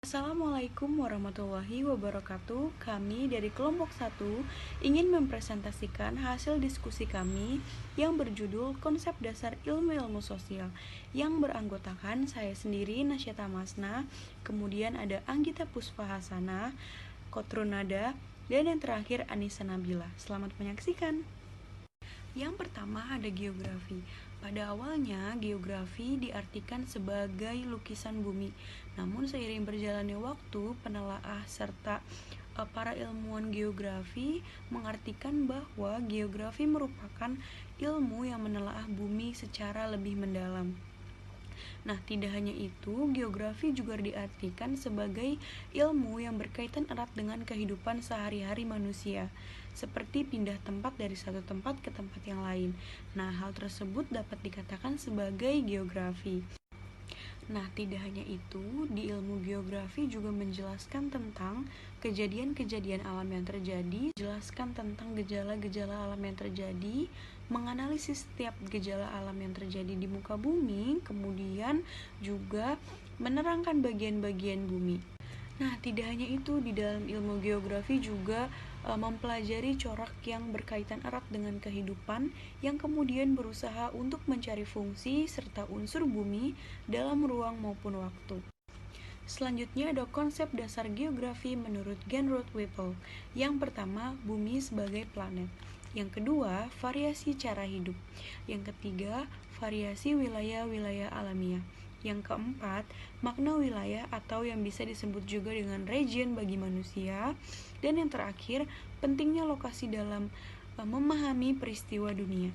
Assalamualaikum warahmatullahi wabarakatuh. Kami dari kelompok 1 ingin mempresentasikan hasil diskusi kami yang berjudul Konsep Dasar Ilmu-Ilmu Sosial, yang beranggotakan saya sendiri, Nasyata Masna, kemudian ada Anggita Puspa Hasana, Kotrunada, dan yang terakhir Anissa Nabila. Selamat menyaksikan. Yang pertama ada geografi. Pada awalnya, geografi diartikan sebagai lukisan bumi. Namun seiring berjalannya waktu, penelaah serta para ilmuwan geografi mengartikan bahwa geografi merupakan ilmu yang menelaah bumi secara lebih mendalam. Nah, tidak hanya itu, geografi juga diartikan sebagai ilmu yang berkaitan erat dengan kehidupan sehari-hari manusia, seperti pindah tempat dari satu tempat ke tempat yang lain. Nah, hal tersebut dapat dikatakan sebagai geografi. Nah, tidak hanya itu, di ilmu geografi juga menjelaskan tentang kejadian-kejadian alam yang terjadi, menjelaskan tentang gejala-gejala alam yang terjadi, menganalisis setiap gejala alam yang terjadi di muka bumi, kemudian juga menerangkan bagian-bagian bumi. Nah, tidak hanya itu, di dalam ilmu geografi juga mempelajari corak yang berkaitan erat dengan kehidupan yang kemudian berusaha untuk mencari fungsi serta unsur bumi dalam ruang maupun waktu. Selanjutnya ada konsep dasar geografi menurut Genroth Whipple. Yang pertama, bumi sebagai planet. Yang kedua, variasi cara hidup. Yang ketiga, variasi wilayah-wilayah alamiah. Yang keempat, makna wilayah atau yang bisa disebut juga dengan region bagi manusia. Dan yang terakhir, pentingnya lokasi dalam memahami peristiwa dunia.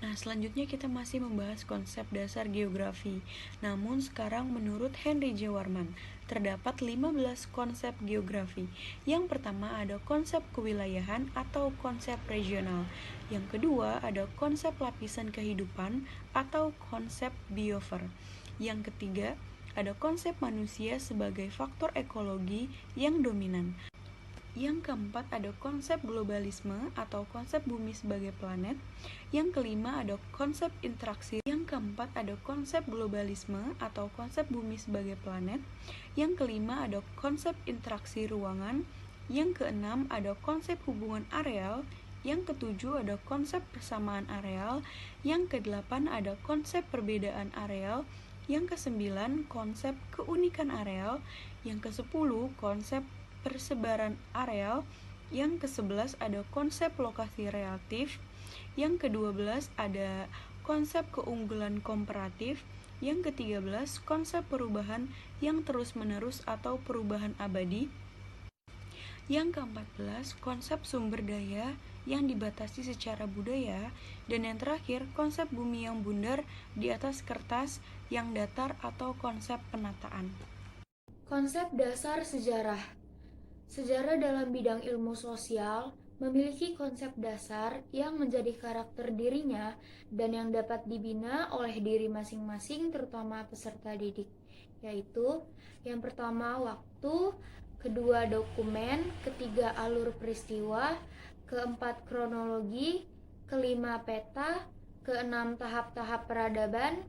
Nah, selanjutnya kita masih membahas konsep dasar geografi. Namun sekarang menurut Henry J. Warman, terdapat 15 konsep geografi. Yang pertama ada konsep kewilayahan atau konsep regional. Yang kedua ada konsep lapisan kehidupan atau konsep biofer. Yang ketiga ada konsep manusia sebagai faktor ekologi yang dominan. Yang keempat ada konsep globalisme atau konsep bumi sebagai planet. Yang kelima ada konsep interaksi. Yang keempat ada konsep globalisme atau konsep bumi sebagai planet. Yang kelima ada konsep interaksi ruangan. Yang keenam ada konsep hubungan areal. Yang ketujuh ada konsep persamaan areal. Yang kedelapan ada konsep perbedaan areal. Yang kesembilan konsep keunikan areal. Yang kesepuluh konsep persebaran areal. Yang ke-11 ada konsep lokasi relatif. Yang ke-12 ada konsep keunggulan komparatif. Yang ke-13 konsep perubahan yang terus-menerus atau perubahan abadi. Yang ke-14 konsep sumber daya yang dibatasi secara budaya. Dan yang terakhir konsep bumi yang bundar di atas kertas yang datar atau konsep penataan. Konsep dasar sejarah. Sejarah dalam bidang ilmu sosial memiliki konsep dasar yang menjadi karakter dirinya dan yang dapat dibina oleh diri masing-masing terutama peserta didik, yaitu yang pertama waktu, kedua dokumen, ketiga alur peristiwa, keempat kronologi, kelima peta, keenam tahap-tahap peradaban,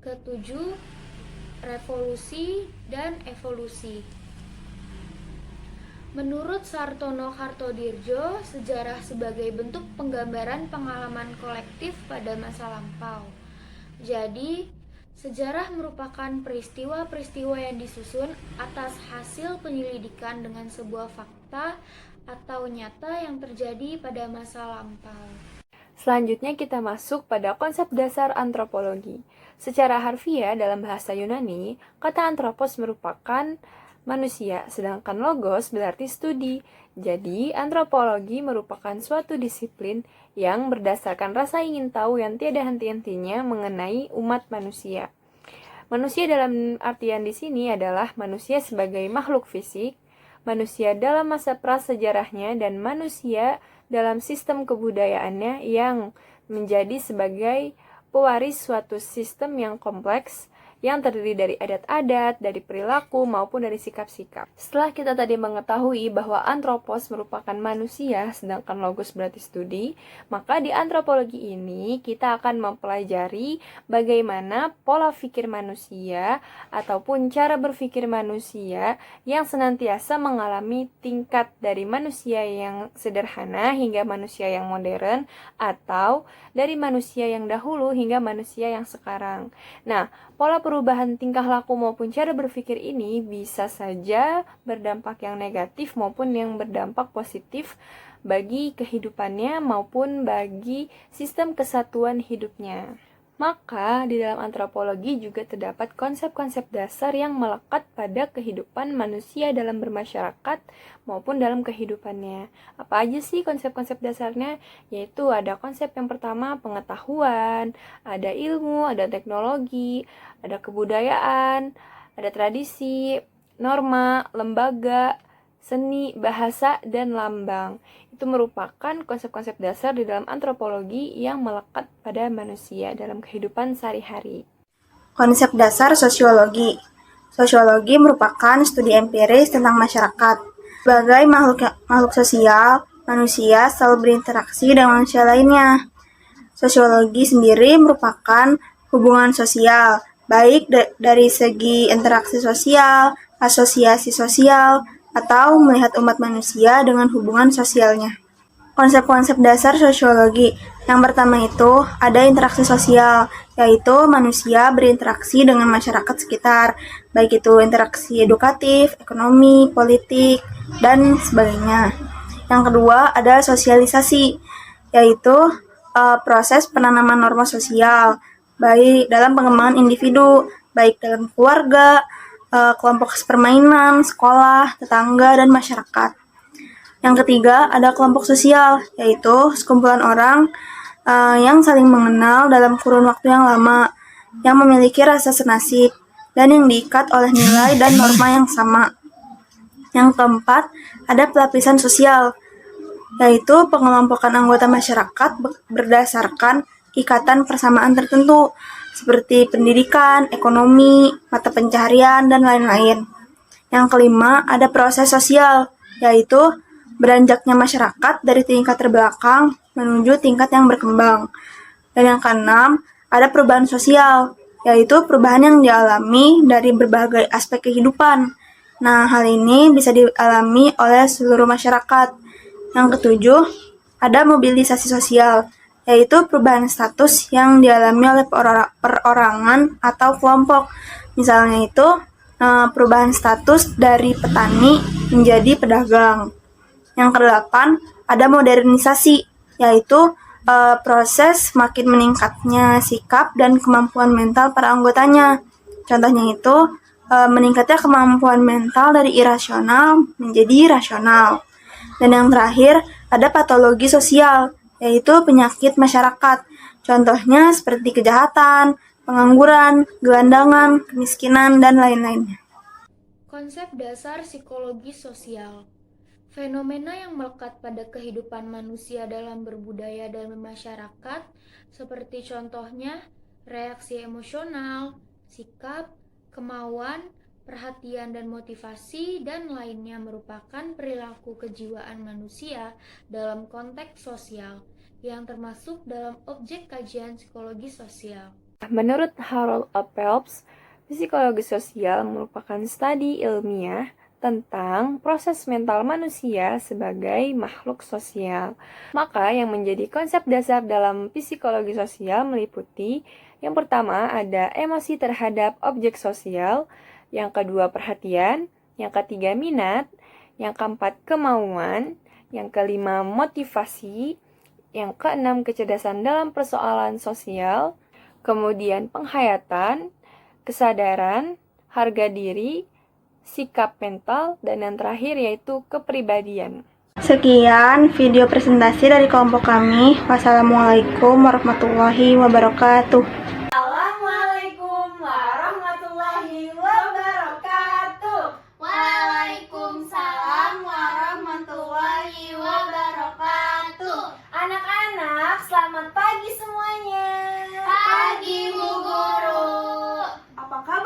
ketujuh revolusi dan evolusi. Menurut Sartono Kartodirjo, sejarah sebagai bentuk penggambaran pengalaman kolektif pada masa lampau. Jadi, sejarah merupakan peristiwa-peristiwa yang disusun atas hasil penyelidikan dengan sebuah fakta atau nyata yang terjadi pada masa lampau. Selanjutnya kita masuk pada konsep dasar antropologi. Secara harfiah dalam bahasa Yunani, kata antropos merupakan manusia, sedangkan logos berarti studi. Jadi, antropologi merupakan suatu disiplin yang berdasarkan rasa ingin tahu yang tiada henti-hentinya mengenai umat manusia. Manusia dalam artian di sini adalah manusia sebagai makhluk fisik, manusia dalam masa prasejarahnya, dan manusia dalam sistem kebudayaannya yang menjadi sebagai pewaris suatu sistem yang kompleks yang terdiri dari adat-adat, dari perilaku, maupun dari sikap-sikap. Setelah kita tadi mengetahui bahwa antropos merupakan manusia, sedangkan logos berarti studi, maka di antropologi ini kita akan mempelajari bagaimana pola pikir manusia ataupun cara berpikir manusia yang senantiasa mengalami tingkat dari manusia yang sederhana hingga manusia yang modern, atau dari manusia yang dahulu hingga manusia yang sekarang. Nah, pola perubahan tingkah laku maupun cara berpikir ini bisa saja berdampak yang negatif maupun yang berdampak positif bagi kehidupannya maupun bagi sistem kesatuan hidupnya. Maka, di dalam antropologi juga terdapat konsep-konsep dasar yang melekat pada kehidupan manusia dalam bermasyarakat maupun dalam kehidupannya. Apa aja sih konsep-konsep dasarnya? Yaitu ada konsep yang pertama, pengetahuan, ada ilmu, ada teknologi, ada kebudayaan, ada tradisi, norma, lembaga, seni, bahasa, dan lambang. Itu merupakan konsep-konsep dasar di dalam antropologi yang melekat pada manusia dalam kehidupan sehari-hari. Konsep dasar sosiologi. Sosiologi merupakan studi empiris tentang masyarakat. Sebagai makhluk sosial, manusia selalu berinteraksi dengan manusia lainnya. Sosiologi sendiri merupakan hubungan sosial, baik dari segi interaksi sosial, asosiasi sosial, atau melihat umat manusia dengan hubungan sosialnya. Konsep-konsep dasar sosiologi. Yang pertama itu ada interaksi sosial, yaitu manusia berinteraksi dengan masyarakat sekitar, baik itu interaksi edukatif, ekonomi, politik, dan sebagainya. Yang kedua ada sosialisasi, yaitu proses penanaman norma sosial, baik dalam pengembangan individu, baik dalam keluarga, kelompok permainan, sekolah, tetangga, dan masyarakat. Yang ketiga, ada kelompok sosial, yaitu sekumpulan orang yang saling mengenal dalam kurun waktu yang lama, yang memiliki rasa senasib, dan yang diikat oleh nilai dan norma yang sama. Yang keempat, ada pelapisan sosial, yaitu pengelompokan anggota masyarakat berdasarkan ikatan persamaan tertentu, seperti pendidikan, ekonomi, mata pencaharian, dan lain-lain. Yang kelima, ada proses sosial, yaitu beranjaknya masyarakat dari tingkat terbelakang menuju tingkat yang berkembang. Dan yang keenam, ada perubahan sosial, yaitu perubahan yang dialami dari berbagai aspek kehidupan. Nah, hal ini bisa dialami oleh seluruh masyarakat. Yang ketujuh, ada mobilisasi sosial, yaitu perubahan status yang dialami oleh perorangan atau kelompok. Misalnya itu perubahan status dari petani menjadi pedagang. Yang kedelapan, ada modernisasi, yaitu proses makin meningkatnya sikap dan kemampuan mental para anggotanya. Contohnya itu meningkatnya kemampuan mental dari irasional menjadi rasional. Dan yang terakhir, ada patologi sosial, yaitu penyakit masyarakat. Contohnya seperti kejahatan, pengangguran, gelandangan, kemiskinan, dan lain-lainnya. Konsep dasar psikologi sosial. Fenomena yang melekat pada kehidupan manusia dalam berbudaya dan bermasyarakat, seperti contohnya reaksi emosional, sikap, kemauan, perhatian dan motivasi, dan lainnya merupakan perilaku kejiwaan manusia dalam konteks sosial, yang termasuk dalam objek kajian psikologi sosial. Menurut Harold Phelps, psikologi sosial merupakan studi ilmiah tentang proses mental manusia sebagai makhluk sosial. Maka yang menjadi konsep dasar dalam psikologi sosial meliputi yang pertama ada emosi terhadap objek sosial, yang kedua perhatian, yang ketiga minat, yang keempat kemauan, yang kelima motivasi, yang keenam kecerdasan dalam persoalan sosial, kemudian penghayatan, kesadaran, harga diri, sikap mental, dan yang terakhir yaitu kepribadian. Sekian video presentasi dari kelompok kami. Wassalamualaikum warahmatullahi wabarakatuh. Assalamualaikum warahmatullahi wabarakatuh. Waalaikumsalam warahmatullahi wabarakatuh. Anak-anak, selamat pagi semuanya. Pagi Bu Guru. Apa kabar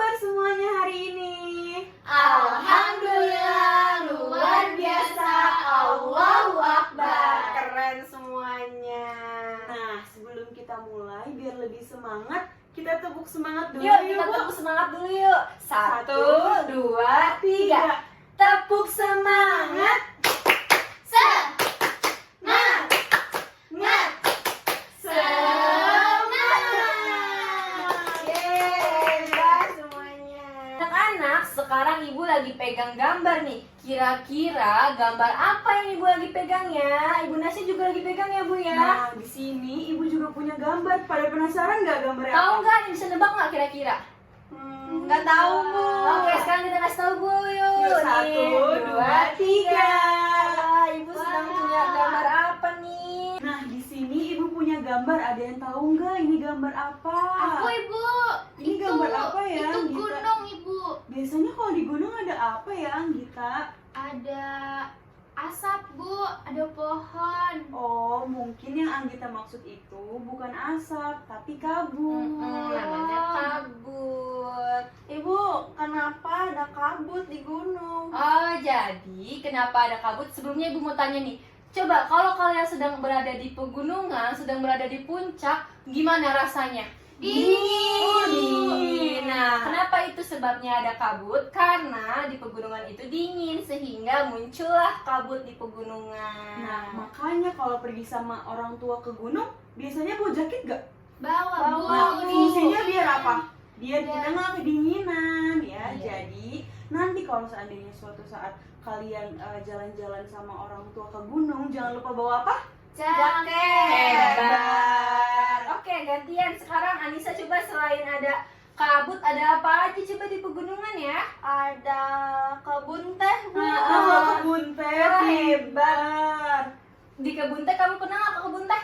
hari ini? Alhamdulillah, luar biasa. Allahu Akbar. Keren semuanya. Nah, sebelum kita mulai, biar lebih semangat, kita tepuk semangat dulu. Yuk, kita tepuk semangat dulu yuk. 1, 2, 3. Tepuk semangat. Semangat. Semangat. Yeay, udah semuanya. Anak-anak, sekarang Ibu lagi pegang gambar nih. Kira-kira gambar apa yang Ibu lagi pegang ya? Ibu Nasya juga lagi pegang ya, Bu ya? Nah, di sini Ibu juga punya gambar. Pada penasaran nggak gambarnya Tahu apa? nggak? Bisa nebak nggak kira-kira? Nggak tahu, Bu. Oke, sekarang kita kasih tahu Bu yuk. Yuk, Nih, 1, 2, 3. Ibu sedang punya gambar apa nih? Nah, di sini Ibu punya gambar. Ada yang tahu nggak ini gambar apa? Aku Ibu. Ini gambar apa ya, Itu Gita? gunung Ibu. Biasanya kalau di gunung ada apa ya, Anggita? Ada asap Bu, ada pohon. Oh, mungkin yang Anggita maksud itu bukan asap, tapi kabut. Namanya kabut. Ibu, kenapa ada kabut di gunung? Oh, jadi kenapa ada kabut? Sebelumnya Ibu mau tanya nih. Coba kalau kalian sedang berada di pegunungan, sedang berada di puncak, gimana rasanya? Dingin. Nah, kenapa itu sebabnya ada kabut? Karena di pegunungan itu dingin sehingga muncullah kabut di pegunungan. Nah, makanya kalau pergi sama orang tua ke gunung, biasanya bawa jaket gak? Bawa Bu. Nah, Ini. fungsinya biar apa? Biar kita nggak kedinginan ya. Iya. Jadi nanti kalau seandainya suatu saat kalian jalan-jalan sama orang tua ke gunung, jangan lupa bawa apa? Jaket. Hebat. Oke, gantian sekarang Anissa coba selain ada kabut, ada apa aja coba di pegunungan ya? Ada kebun teh Bu. Kebun teh, hebat. Di kebun teh kamu pernah nggak ke kebun teh?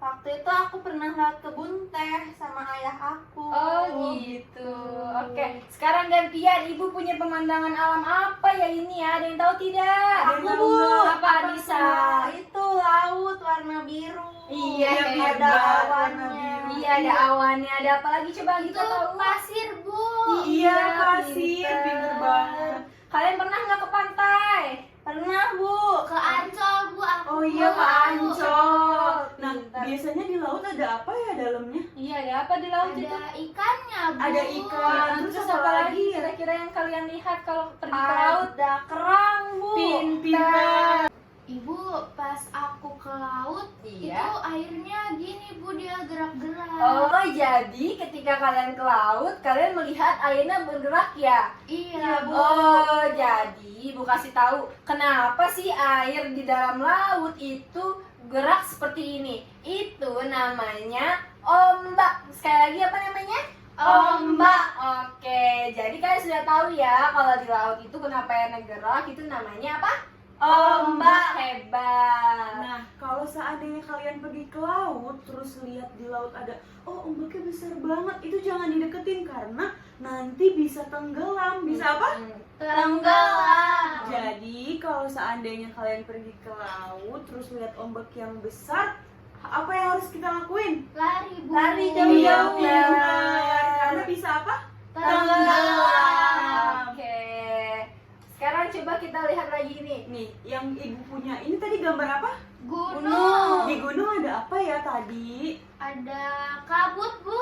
Waktu itu aku pernah lewat kebun teh sama ayah aku. Oh gitu. Oke, sekarang gantian. Ibu punya pemandangan alam apa ya ini ya? Ada yang tahu tidak? Aku, Bu. Apa Anissa? Itu laut warna biru. Iya, Yang hebat. ada warna awannya. biru. Iya, ada awannya. Ada apa lagi coba Itu kita tahu? pasir Bu. Iya, pasir, pinter banget. Kalian pernah nggak ke pantai? Pernah Bu. Ke Ancol Bu. Aku Oh iya, ke Ancol. Nah, Pintar. biasanya di laut ada apa ya dalamnya? Iya, ada apa di laut itu? Ada ikannya Bu. Ada ikan. Terus apa lagi kira-kira yang kalian lihat kalau pergi ke laut? Ada kerang Bu. Pintar. Ibu, pas aku ke laut, Iya. itu airnya gini Bu, dia gerak-gerak. Oh, jadi ketika kalian ke laut, kalian melihat airnya bergerak ya? Iya Bu. Oh, jadi Ibu kasih tahu kenapa sih air di dalam laut itu gerak seperti ini? Itu namanya ombak. Sekali lagi apa namanya? Ombak. Oke, jadi kalian sudah tahu ya kalau di laut itu kenapa airnya gerak, itu namanya apa? Ombak. Hebat. Nah, kalau seandainya kalian pergi ke laut, terus lihat di laut ada, oh ombaknya besar banget, itu jangan dideketin karena nanti bisa tenggelam. Bisa apa? Tenggelam. Jadi kalau seandainya kalian pergi ke laut, terus lihat ombak yang besar, apa yang harus kita lakuin? Lari Bu. Lari Iya, jauh-jauh. pintar. Karena bisa apa? Tenggelam. Oke. Sekarang coba kita lihat lagi nih. Nih, yang ibu punya ini tadi gambar apa? Gunung. Di gunung ada apa ya tadi? Ada kabut Bu.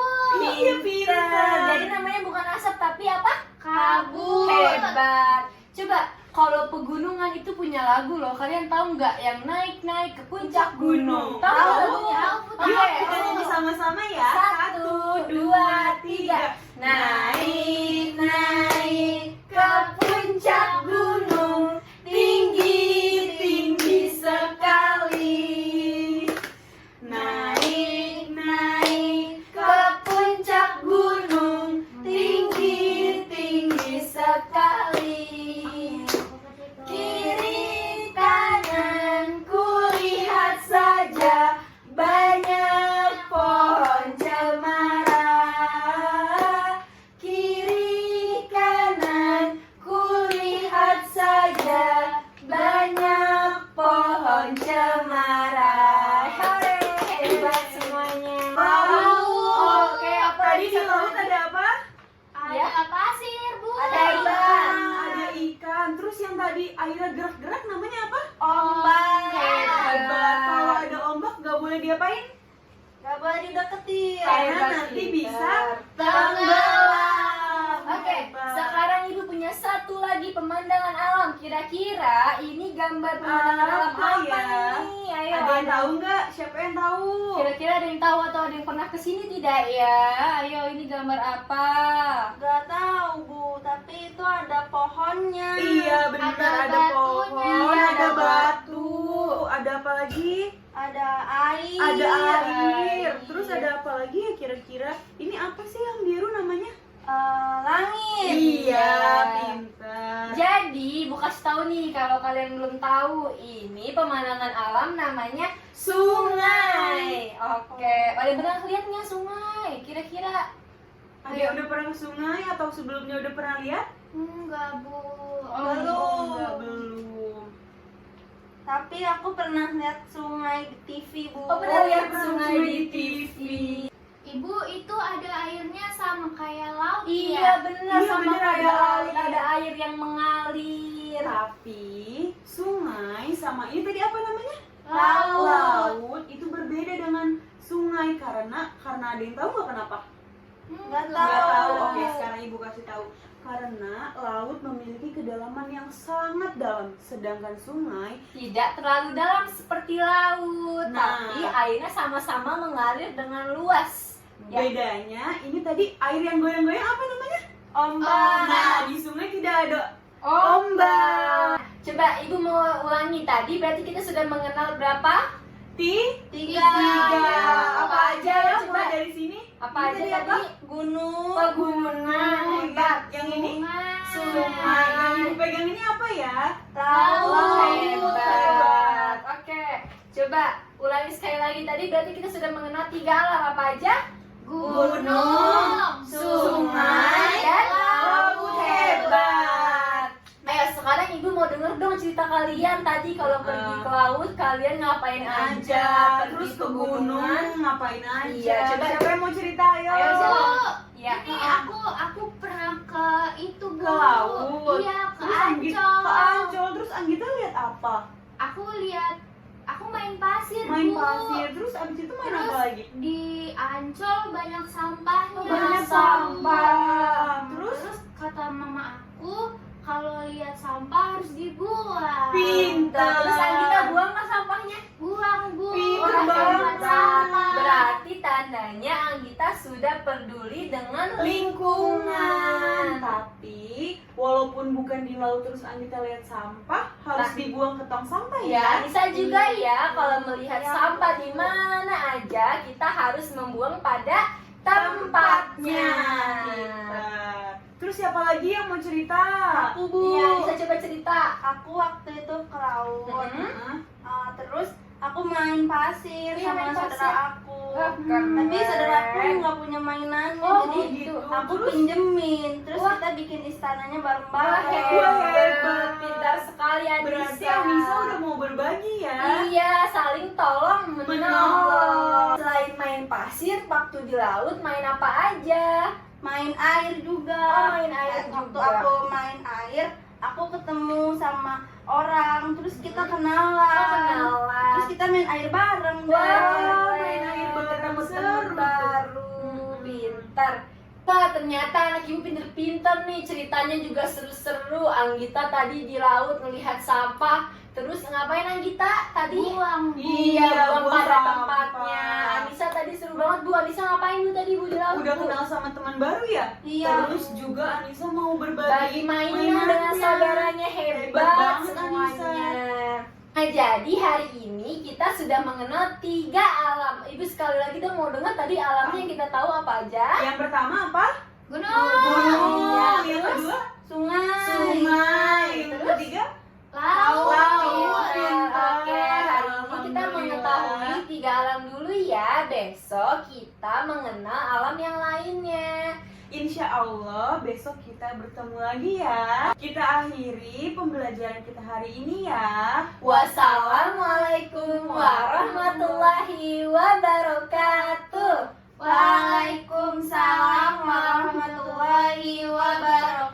Iya, pintar. Jadi namanya bukan asap tapi apa? Kabut. Hebat. Coba kalau pegunungan itu punya lagu loh. Kalian tahu nggak yang naik-naik ke puncak gunung? Tahu Tahu. lagunya? Tahu. Yuk, kita nyanyi sama-sama ya. 1, 2, 3. Naik, naik ke puncak gunung, tinggi, tinggi sekali. Naik, naik ke puncak gunung, tinggi, tinggi sekali. Kiri kanan kulihat saja banyak pohon cemara. Kiri kanan kulihat saja banyak pohon cemara. Hore, hebat semuanya. Wow. Oke, apa Tadi di laut ada apa? Ada pasir Bu. Ada tadi airnya gerak-gerak namanya apa? Ombak. Hebat. Kalau ada ombak gak boleh diapain? Gak boleh dideketin. Karena nanti bisa tenggelam. Oke, Hebat. sekarang Ibu punya satu lagi pemandangan alam. Kira-kira ini gambar pemandangan alam Apa apa ya? nih? Ayo, Ada yang tahu nggak? Siapa yang tahu? Kira-kira ada yang tahu atau ada yang pernah kesini tidak ya? Ayo, ini gambar apa? Gak tahu Bu, tapi itu ada pohonnya. Iya benar, Ada ada pohon, batunya. ada batu, ada apa lagi? Ada air. Ada air. Air. Terus ada apa lagi ya kira-kira? Ini apa sih yang biru namanya? Langit. Iya, pintar. Jadi, Bu kasih tahu nih kalau kalian belum tahu, ini pemandangan alam namanya sungai. Oke, pada pernah lihatnya sungai? Kira-kira Ada yang udah pernah ke sungai atau sebelumnya udah pernah lihat? Enggak, Bu. Belum. Enggak, belum. Tapi aku pernah lihat sungai di TV Bu. Oh, pernah lihat pernah sungai sungai di di TV. Ibu, itu ada airnya sama kayak laut Iya, ya? benar, Iya, sama benar, kayak ada air, air. ada air yang mengalir. Tapi sungai sama ini tadi apa namanya? Laut. Laut itu berbeda dengan sungai karena ada yang tahu nggak kenapa? Nggak Nggak tahu. tahu. Oke, sekarang Ibu kasih tahu. Karena laut memiliki kedalaman yang sangat dalam, sedangkan sungai Tidak terlalu dalam seperti laut, Nah. tapi airnya sama-sama mengalir dengan luas. Ya. bedanya ini tadi air yang goyang-goyang apa namanya? Ombak. Nah, di sungai tidak ada Ombak. Coba Ibu mau ulangi tadi, berarti kita sudah mengenal berapa? Tiga. Apa aja ya? Coba Mulai dari sini. Apa Ini aja tadi tadi? Gunung. Pegunungan. Hebat. Yang ini? Sungai. Yang Ibu pegang ini apa ya? Laut. Hebat. Oke, coba ulangi sekali lagi tadi. Berarti kita sudah mengenal 3 alam apa aja? Gunung, sungai, dan laut. Hebat. Ayo sekarang Ibu mau denger dong cerita kalian tadi kalau pergi ke laut kalian ngapain aja? Terus ke gunung ngapain aja? Iya, coba. Siapa yang mau cerita? Ayo. Ayo, Bu, siapa? Ya. ini aku pernah ke itu, Bu. Ke laut. Iya, ke Terus Ancol. Ke Ancol. Terus Anggita lihat apa? Aku main pasir, Main Bu. pasir. Terus abis itu main apa lagi? Di Ancol banyak sampahnya. Banyak sampah. Terus kata mama aku, kalau lihat sampah harus dibuang. Pintar. Terus Anggita buang nggak sampahnya? Buang, Bu. Pintar Orang banget. buat sampah. Berarti tandanya Anggita sudah peduli dengan lingkungan. Tapi walaupun bukan di laut terus Anggita lihat sampah, harus Nah. dibuang ke tong sampah Ya, ya. bisa juga ya kalau melihat sampah di mana aja kita harus membuang pada tempatnya. Pintar. Terus siapa lagi yang mau cerita? Aku Bu. Iya, bisa coba cerita. Aku waktu itu ke laut. Mm-mm. Terus aku main pasir Iya, sama main pasir. saudara aku. Keren. Tapi saudara aku nggak punya mainannya, Oh, jadi gitu. aku Terus? pinjemin. Terus Wah. kita bikin istananya Wah, bareng-bareng. hebat, pintar sekali Berarti Anissa. Anissa udah mau berbagi ya. Iya, saling tolong menolong. Selain main pasir, waktu di laut main apa aja? Main air juga. Oh, main air Waktu juga. aku main air, aku ketemu sama orang, terus kita kenalan. Kenalan. Terus kita main air bareng. Wah, deh. main air bareng, Ketemu teman seru. baru. Pintar. Wah, ternyata anak ibu pinter-pinter nih. Ceritanya juga seru-seru. Anggita tadi di laut melihat sampah. Terus ngapain Anggita tadi? Buang, Bu. Iya, buang buang pada sampah. tempatnya. Anissa tadi seru banget, Bu. Anissa ngapain Bu tadi Bu di laut? Udah Bu? kenal sama teman baru ya? Iya. Terus juga Anissa mau berbagi Bagi mainan dengan saudaranya. Hebat Hebat banget, semuanya. Nah, jadi hari ini kita sudah mengenal 3 alam. Ibu sekali lagi dong mau dengar tadi alamnya yang kita tahu apa aja? Yang pertama apa? Gunung. Gunung. Iya, Yang terus? kedua? Sungai. Sungai. Yang Terus? ketiga? Laut. Laut. Pintar. Oke, hari ini kita Alhamdulillah. mengetahui 3 alam dulu ya. Besok kita mengenal alam yang lainnya. Insya Allah besok kita bertemu lagi ya. Kita akhiri pembelajaran kita hari ini ya. Wassalamualaikum warahmatullahi wabarakatuh. Waalaikumsalam warahmatullahi wabarakatuh.